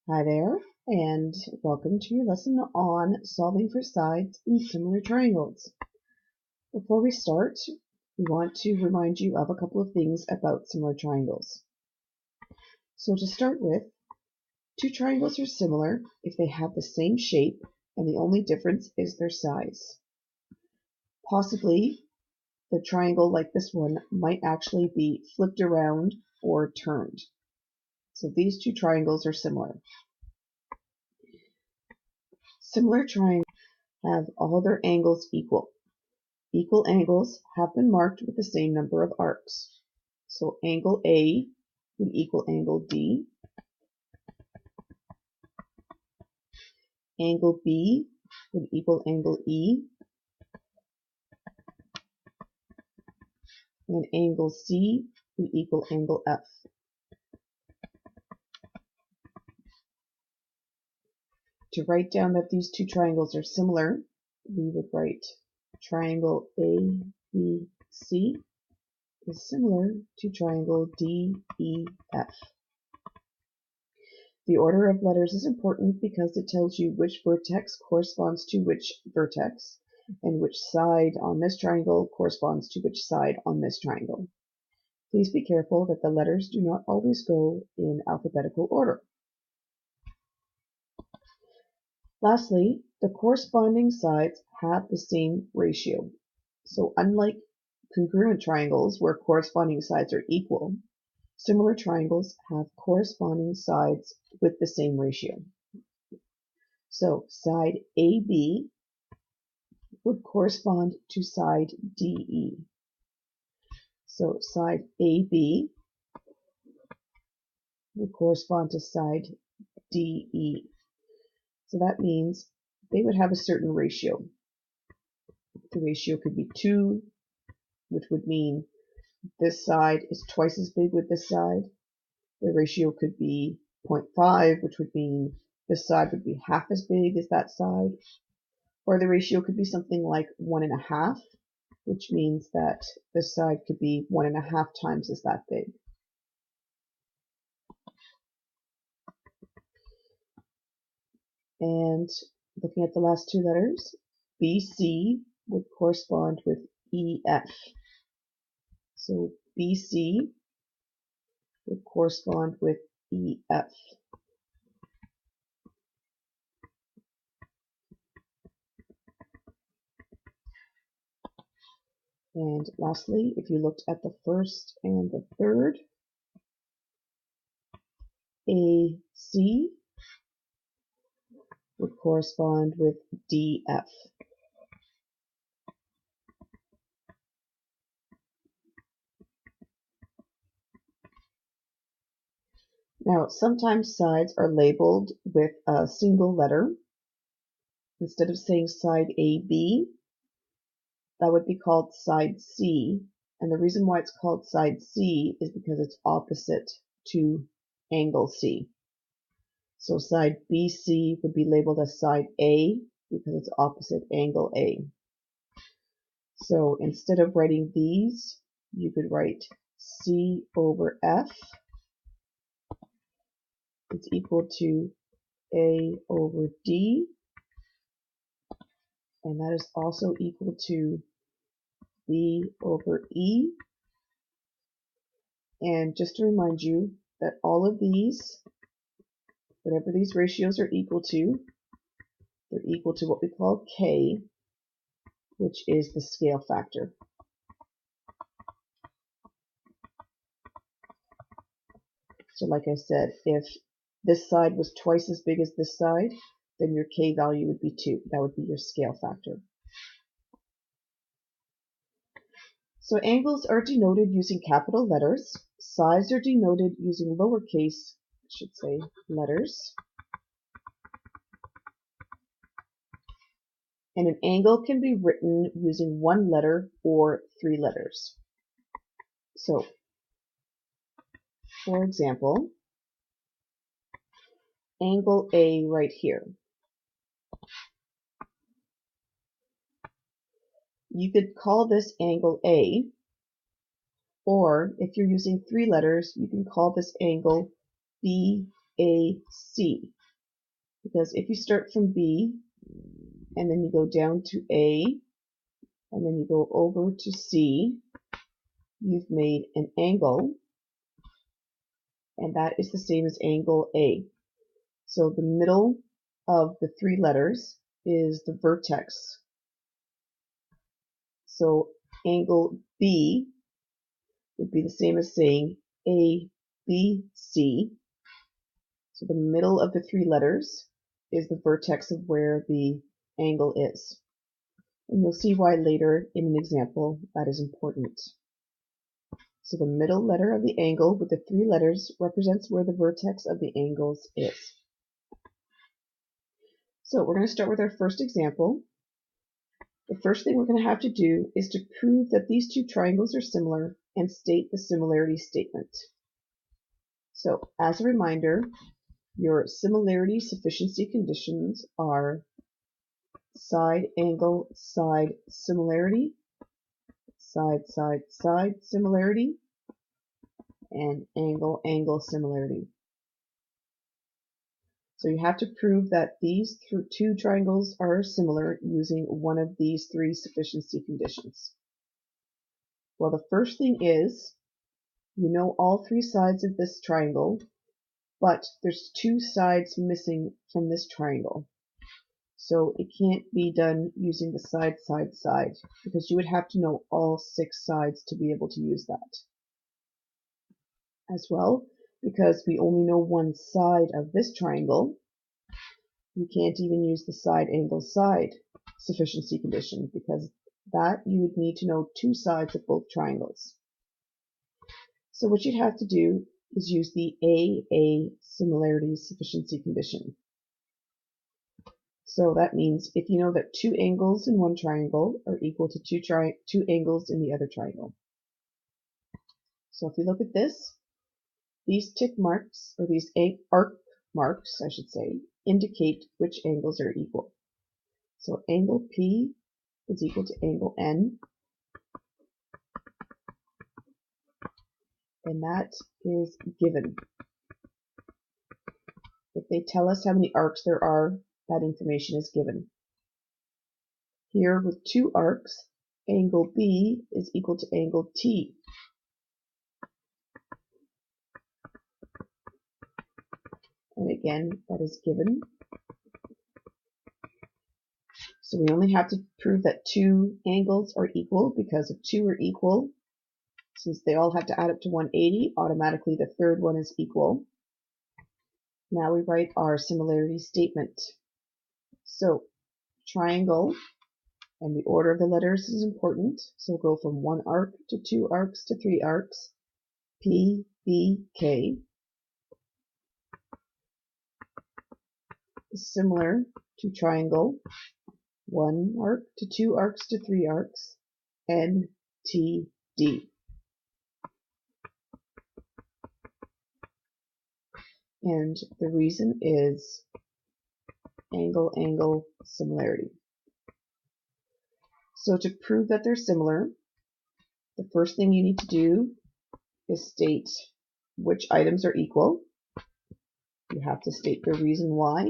Hi there, and welcome to your lesson on solving for sides in similar triangles. Before we start, we want to remind you of a couple of things about similar triangles. So to start with, two triangles are similar if they have the same shape and the only difference is their size. Possibly, the triangle like this one might actually be flipped around or turned. So these two triangles are similar. Similar triangles have all their angles equal. Equal angles have been marked with the same number of arcs. So angle A would equal angle D. Angle B would equal angle E. And angle C would equal angle F. To write down that these two triangles are similar, we would write triangle ABC is similar to triangle DEF. The order of letters is important because it tells you which vertex corresponds to which vertex, and which side on this triangle corresponds to which side on this triangle. Please be careful that the letters do not always go in alphabetical order. Lastly, the corresponding sides have the same ratio. So unlike congruent triangles where corresponding sides are equal, similar triangles have corresponding sides with the same ratio. So side AB would correspond to side DE. So side AB would correspond to side DE. So that means they would have a certain ratio. The ratio could be 2, which would mean this side is twice as big with this side. The ratio could be 0.5, which would mean this side would be half as big as that side. Or the ratio could be something like 1.5, which means that this side could be 1.5 times as that big. And looking at the last two letters, BC would correspond with EF. So BC would correspond with EF. And lastly, if you looked at the first and the third, AC would correspond with DF. Now, sometimes sides are labeled with a single letter. Instead of saying side AB, that would be called side C. And the reason why it's called side C is because it's opposite to angle C. So side BC would be labeled as side A because it's opposite angle A. So instead of writing these, you could write C over F. It's equal to A over D. And that is also equal to B over E. And just to remind you that all of these, whatever these ratios are equal to, they're equal to what we call K, which is the scale factor. So like I said, if this side was twice as big as this side, then your K value would be 2. That would be your scale factor. So angles are denoted using capital letters. Sides are denoted using lowercase, I should say, letters. And an angle can be written using 1 letter or 3 letters. So, for example, angle A right here. You could call this angle A, or if you're using 3 letters, you can call this angle BAC. because if you start from B and then you go down to A and then you go over to C, you've made an angle, and that is the same as angle A. So the middle of the three letters is the vertex. So angle B would be the same as saying ABC. So the middle of the three letters is the vertex of where the angle is. And you'll see why later in an example that is important. So the middle letter of the angle with the three letters represents where the vertex of the angles is. So we're going to start with our first example. The first thing we're going to have to do is to prove that these two triangles are similar and state the similarity statement. So as a reminder, your similarity sufficiency conditions are side angle side similarity, side side side similarity, and angle angle similarity. So you have to prove that these two triangles are similar using one of these three sufficiency conditions. Well, the first thing is, you know all three sides of this triangle, but there's two sides missing from this triangle. So it can't be done using the side, side, side, because you would have to know all six sides to be able to use that. As well, because we only know one side of this triangle, you can't even use the side angle side sufficiency condition, because that you would need to know two sides of both triangles. So what you'd have to do is use the AA similarity sufficiency condition. So that means if you know that two angles in one triangle are equal to two angles in the other triangle. So if you look at this, these tick marks, or these arc marks, I should say, indicate which angles are equal. So angle P is equal to angle N, and that is given. If they tell us how many arcs there are, that information is given. Here with two arcs, angle B is equal to angle T. And again, that is given. So we only have to prove that two angles are equal, because if two are equal, since they all have to add up to 180, automatically the third one is equal. Now we write our similarity statement. So triangle, and the order of the letters is important. So we'll go from one arc to two arcs to three arcs. P, B, K is similar to triangle, one arc to two arcs to three arcs, N, T, D. And the reason is angle angle similarity. So to prove that they're similar, the first thing you need to do is state which items are equal. You have to state the reason why.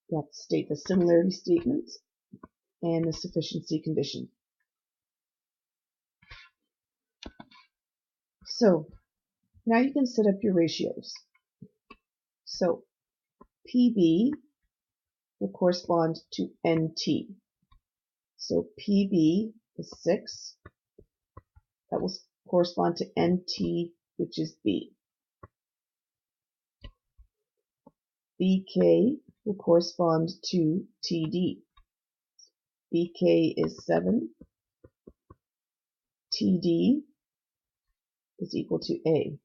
You have to state the similarity statement and the sufficiency condition. So now you can set up your ratios. So PB will correspond to NT. So PB is 6. That will correspond to NT, which is B. BK will correspond to TD. BK is 7. TD is equal to A.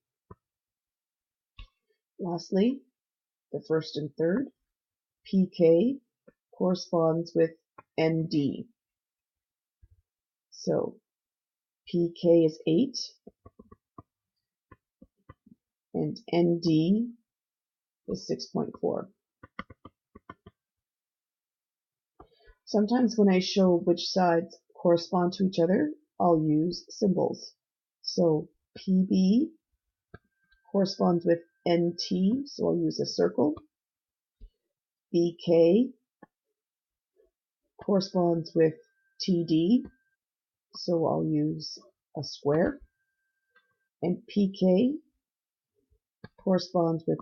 Lastly, the first and third, PK corresponds with ND. So PK is 8 and ND is 6.4. Sometimes when I show which sides correspond to each other, I'll use symbols. So PB corresponds with NT, so I'll use a circle. BK corresponds with TD, so I'll use a square, and PK corresponds with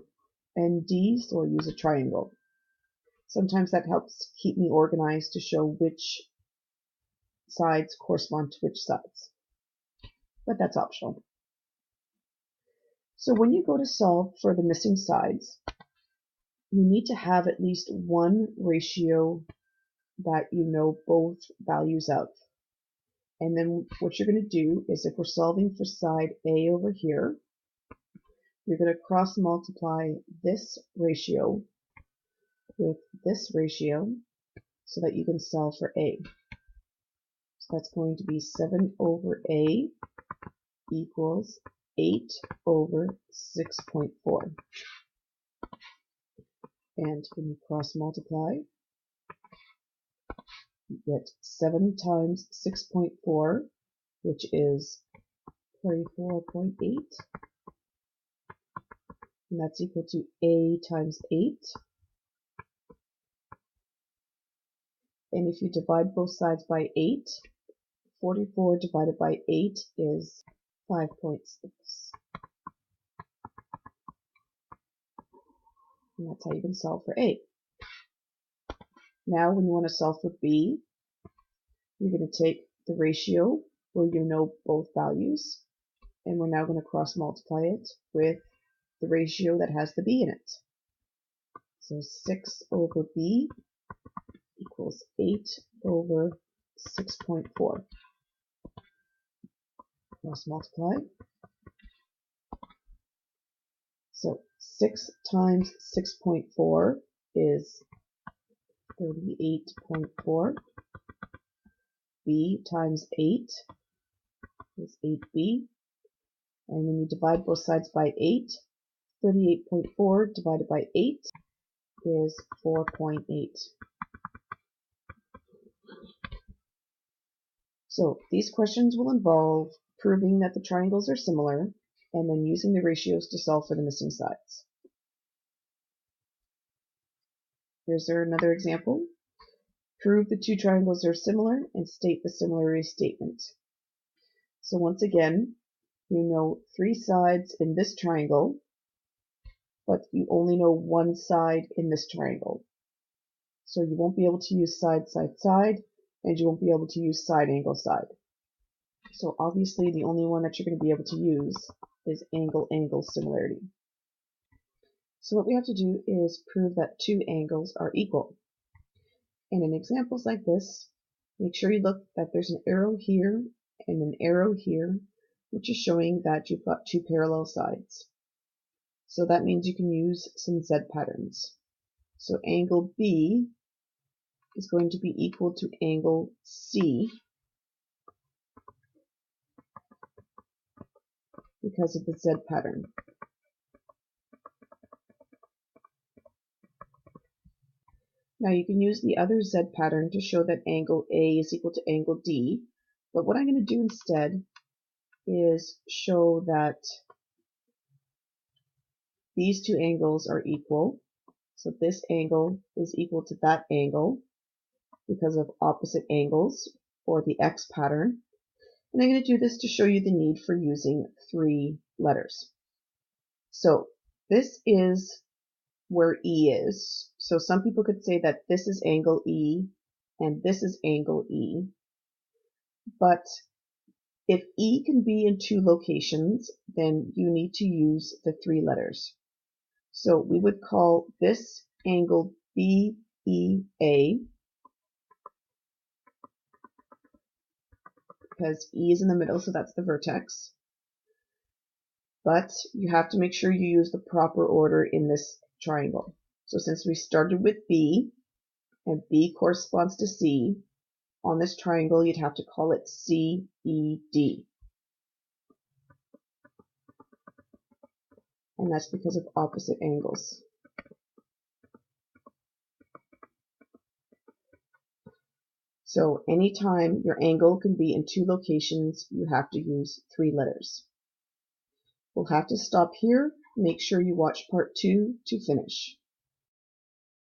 ND, so I'll use a triangle. Sometimes that helps keep me organized to show which sides correspond to which sides, but that's optional. So when you go to solve for the missing sides, you need to have at least one ratio that you know both values of. And then what you're going to do is, if we're solving for side A over here, you're going to cross multiply this ratio with this ratio so that you can solve for A. So that's going to be 7 over A equals 8 over 6.4. And when you cross multiply, you get 7 times 6.4, which is 34.8. And that's equal to A times 8. And if you divide both sides by 8, 44 divided by 8 is 5.6. And that's how you can solve for A. Now when you want to solve for B, you're going to take the ratio where you know both values, and we're now going to cross multiply it with the ratio that has the B in it. So 6 over B equals 8 over 6.4. Cross multiply. So 6 times 6.4 is 38.4. B times 8 is 8B. And when you divide both sides by 8, 38.4 divided by 8 is 4.8. So these questions will involve proving that the triangles are similar and then using the ratios to solve for the missing sides. Here's another example. Prove the two triangles are similar and state the similarity statement. So once again, you know 3 sides in this triangle, but you only know one side in this triangle. So you won't be able to use side, side, side, and you won't be able to use side, angle, side. So obviously the only one that you're going to be able to use is angle, angle similarity. So what we have to do is prove that two angles are equal. And in examples like this, make sure you look that there's an arrow here and an arrow here, which is showing that you've got two parallel sides. So that means you can use some Z patterns. So angle B is going to be equal to angle C because of the Z pattern. Now you can use the other Z pattern to show that angle A is equal to angle D, but what I'm going to do instead is show that these two angles are equal. So this angle is equal to that angle because of opposite angles, or the X pattern. And I'm going to do this to show you the need for using 3 letters. So this is where E is. So some people could say that this is angle E and this is angle E. But if E can be in 2 locations, then you need to use the 3 letters. So we would call this angle BEA, because E is in the middle, so that's the vertex. But you have to make sure you use the proper order in this triangle. So since we started with B, and B corresponds to C, on this triangle you'd have to call it CED. And that's because of opposite angles. So anytime your angle can be in 2 locations, you have to use 3 letters. We'll have to stop here. Make sure you watch part 2 to finish.